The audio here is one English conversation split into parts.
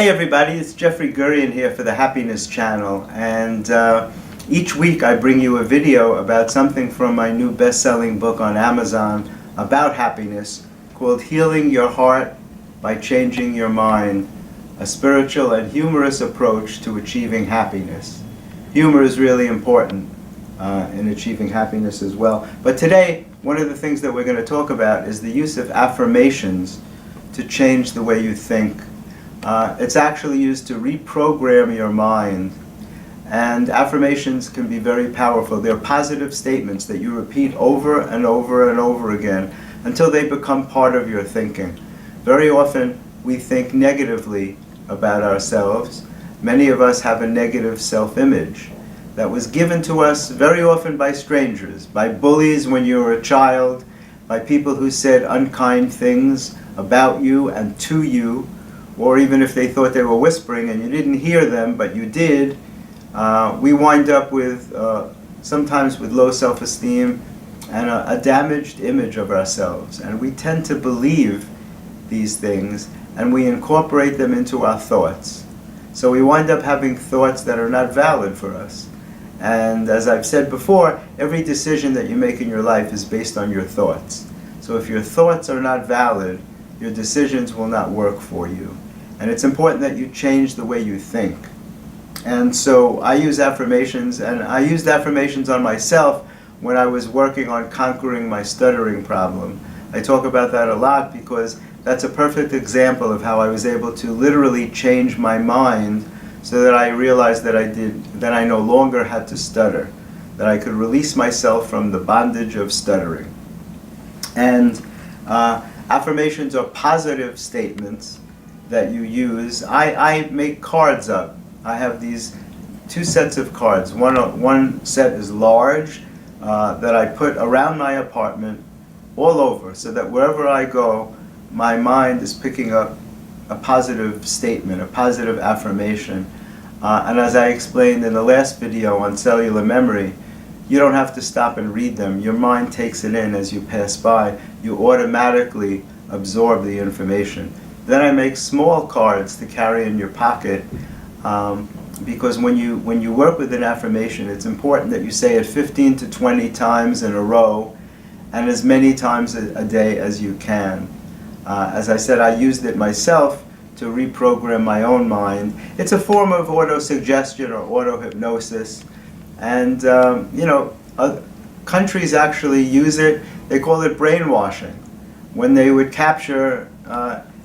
Hey everybody, it's Jeffrey Gurian here for the Happiness Channel, and each week I bring you a video about something from my new best-selling book on Amazon about happiness called Healing Your Heart by Changing Your Mind, a spiritual and humorous approach to achieving happiness. Humor is really important in achieving happiness as well. But today, one of the things that we're going to talk about is the use of affirmations to change the way you think. It's actually used to reprogram your mind, and affirmations can be very powerful. They're positive statements that you repeat over and over and over again until they become part of your thinking. Very often we think negatively about ourselves. Many of us have a negative self-image that was given to us very often by strangers, by bullies when you were a child, by people who said unkind things about you and to you, or even if they thought they were whispering and you didn't hear them, but you did. We wind up with, sometimes with low self-esteem and a damaged image of ourselves. And we tend to believe these things and we incorporate them into our thoughts. So we wind up having thoughts that are not valid for us. And as I've said before, every decision that you make in your life is based on your thoughts. So if your thoughts are not valid, your decisions will not work for you. And it's important that you change the way you think. And so I use affirmations, and I used affirmations on myself when I was working on conquering my stuttering problem. I talk about that a lot because that's a perfect example of how I was able to literally change my mind so that I realized that I no longer had to stutter, that I could release myself from the bondage of stuttering. And affirmations are positive statements that you use. I make cards up. I have these two sets of cards. One set is large that I put around my apartment all over so that wherever I go, my mind is picking up a positive statement, a positive affirmation. And as I explained in the last video on cellular memory, you don't have to stop and read them. Your mind takes it in as you pass by. You automatically absorb the information. Then I make small cards to carry in your pocket because when you work with an affirmation, it's important that you say it 15 to 20 times in a row and as many times a day as you can. As I said, I used it myself to reprogram my own mind. It's a form of auto-suggestion or auto-hypnosis, and countries actually use it. They call it brainwashing. When they would capture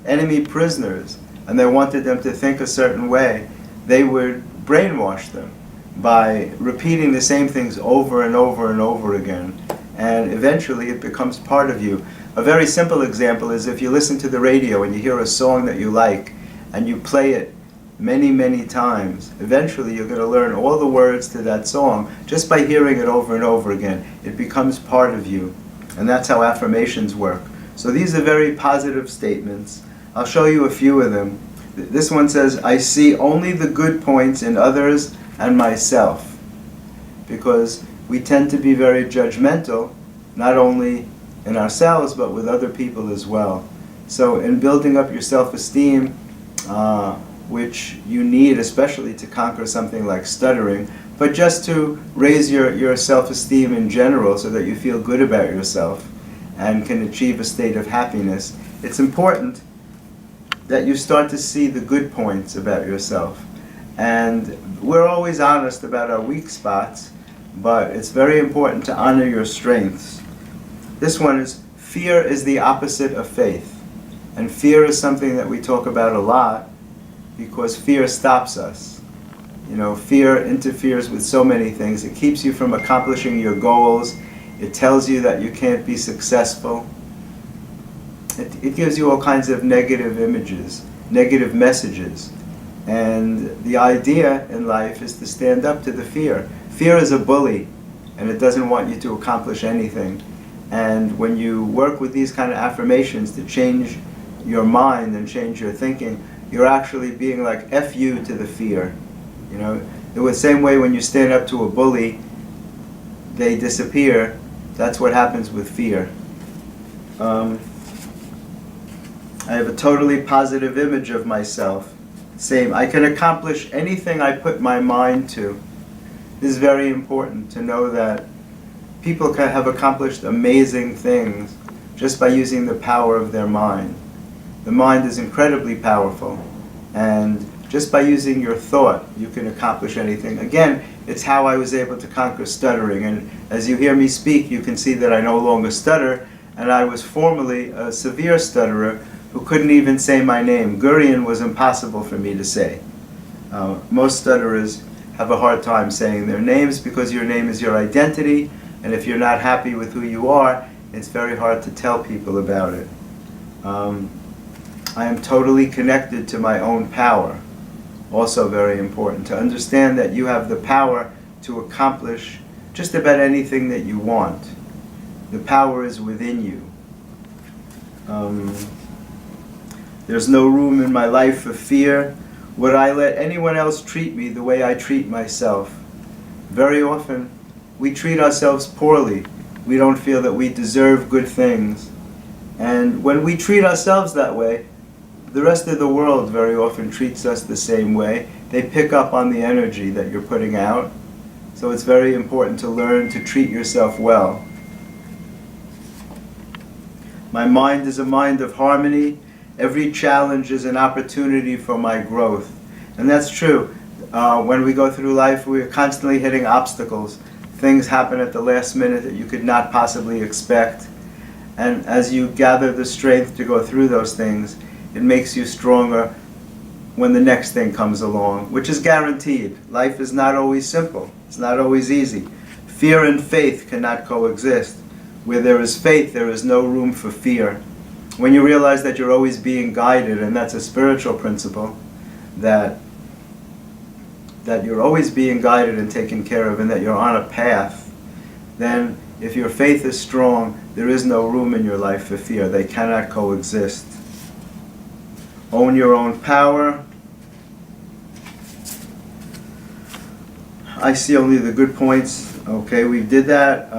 enemy prisoners and they wanted them to think a certain way, they would brainwash them by repeating the same things over and over and over again, and eventually it becomes part of you. A very simple example is if you listen to the radio and you hear a song that you like and you play it many times, eventually you're going to learn all the words to that song just by hearing it over and over again. It becomes part of you, and that's how affirmations work. So these are very positive statements. I'll show you a few of them. This one says, I see only the good points in others and myself. Because we tend to be very judgmental, not only in ourselves, but with other people as well. So in building up your self-esteem, which you need especially to conquer something like stuttering, but just to raise your self-esteem in general so that you feel good about yourself and can achieve a state of happiness, it's important that you start to see the good points about yourself. And we're always honest about our weak spots, but it's very important to honor your strengths. This one is, fear is the opposite of faith. And fear is something that we talk about a lot because fear stops us. You know, fear interferes with so many things. It keeps you from accomplishing your goals. It tells you that you can't be successful. It gives you all kinds of negative images, negative messages. And the idea in life is to stand up to the fear. Fear is a bully, and it doesn't want you to accomplish anything. And when you work with these kind of affirmations to change your mind and change your thinking, you're actually being like F you to the fear. You know, the same way when you stand up to a bully, they disappear. That's what happens with fear. I have a totally positive image of myself. Same. I can accomplish anything I put my mind to. It is very important to know that people can have accomplished amazing things just by using the power of their mind. The mind is incredibly powerful, and just by using your thought, you can accomplish anything. Again, it's how I was able to conquer stuttering, and as you hear me speak, you can see that I no longer stutter, and I was formerly a severe stutterer who couldn't even say my name. Gurian was impossible for me to say. Most stutterers have a hard time saying their names because your name is your identity, and if you're not happy with who you are, it's very hard to tell people about it. I am totally connected to my own power. Also very important to understand that you have the power to accomplish just about anything that you want. The power is within you. There's no room in my life for fear. Would I let anyone else treat me the way I treat myself? Very often, we treat ourselves poorly. We don't feel that we deserve good things. And when we treat ourselves that way, the rest of the world very often treats us the same way. They pick up on the energy that you're putting out. So it's very important to learn to treat yourself well. My mind is a mind of harmony. Every challenge is an opportunity for my growth. And that's true. When we go through life, we're constantly hitting obstacles. Things happen at the last minute that you could not possibly expect. And as you gather the strength to go through those things, it makes you stronger when the next thing comes along, which is guaranteed. Life is not always simple. It's not always easy. Fear and faith cannot coexist. Where there is faith, there is no room for fear. When you realize that you're always being guided, and that's a spiritual principle, that you're always being guided and taken care of, and that you're on a path, then if your faith is strong, there is no room in your life for fear. They cannot coexist. Own your own power. I see only the good points. Okay, we did that.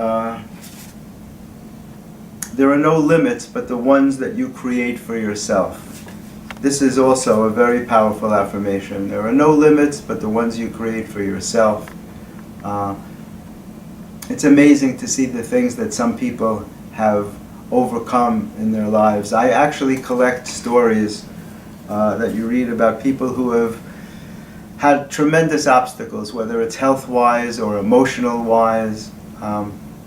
There are no limits but the ones that you create for yourself. This is also a very powerful affirmation. There are no limits but the ones you create for yourself. It's amazing to see the things that some people have overcome in their lives. I actually collect stories that you read about people who have had tremendous obstacles, whether it's health-wise or emotional-wise,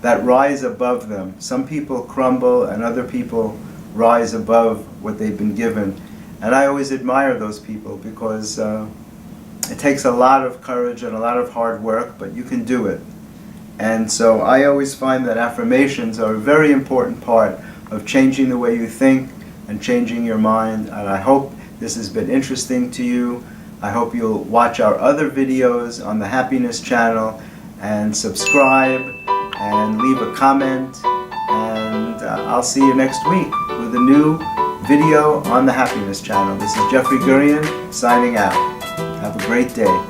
that rise above them. Some people crumble and other people rise above what they've been given. And I always admire those people because it takes a lot of courage and a lot of hard work, but you can do it. And so I always find that affirmations are a very important part of changing the way you think and changing your mind. And I hope this has been interesting to you. I hope you'll watch our other videos on the Happiness channel and subscribe and leave a comment. And I'll see you next week with a new video on the Happiness channel. This is Jeffrey Gurian signing out. Have a great day.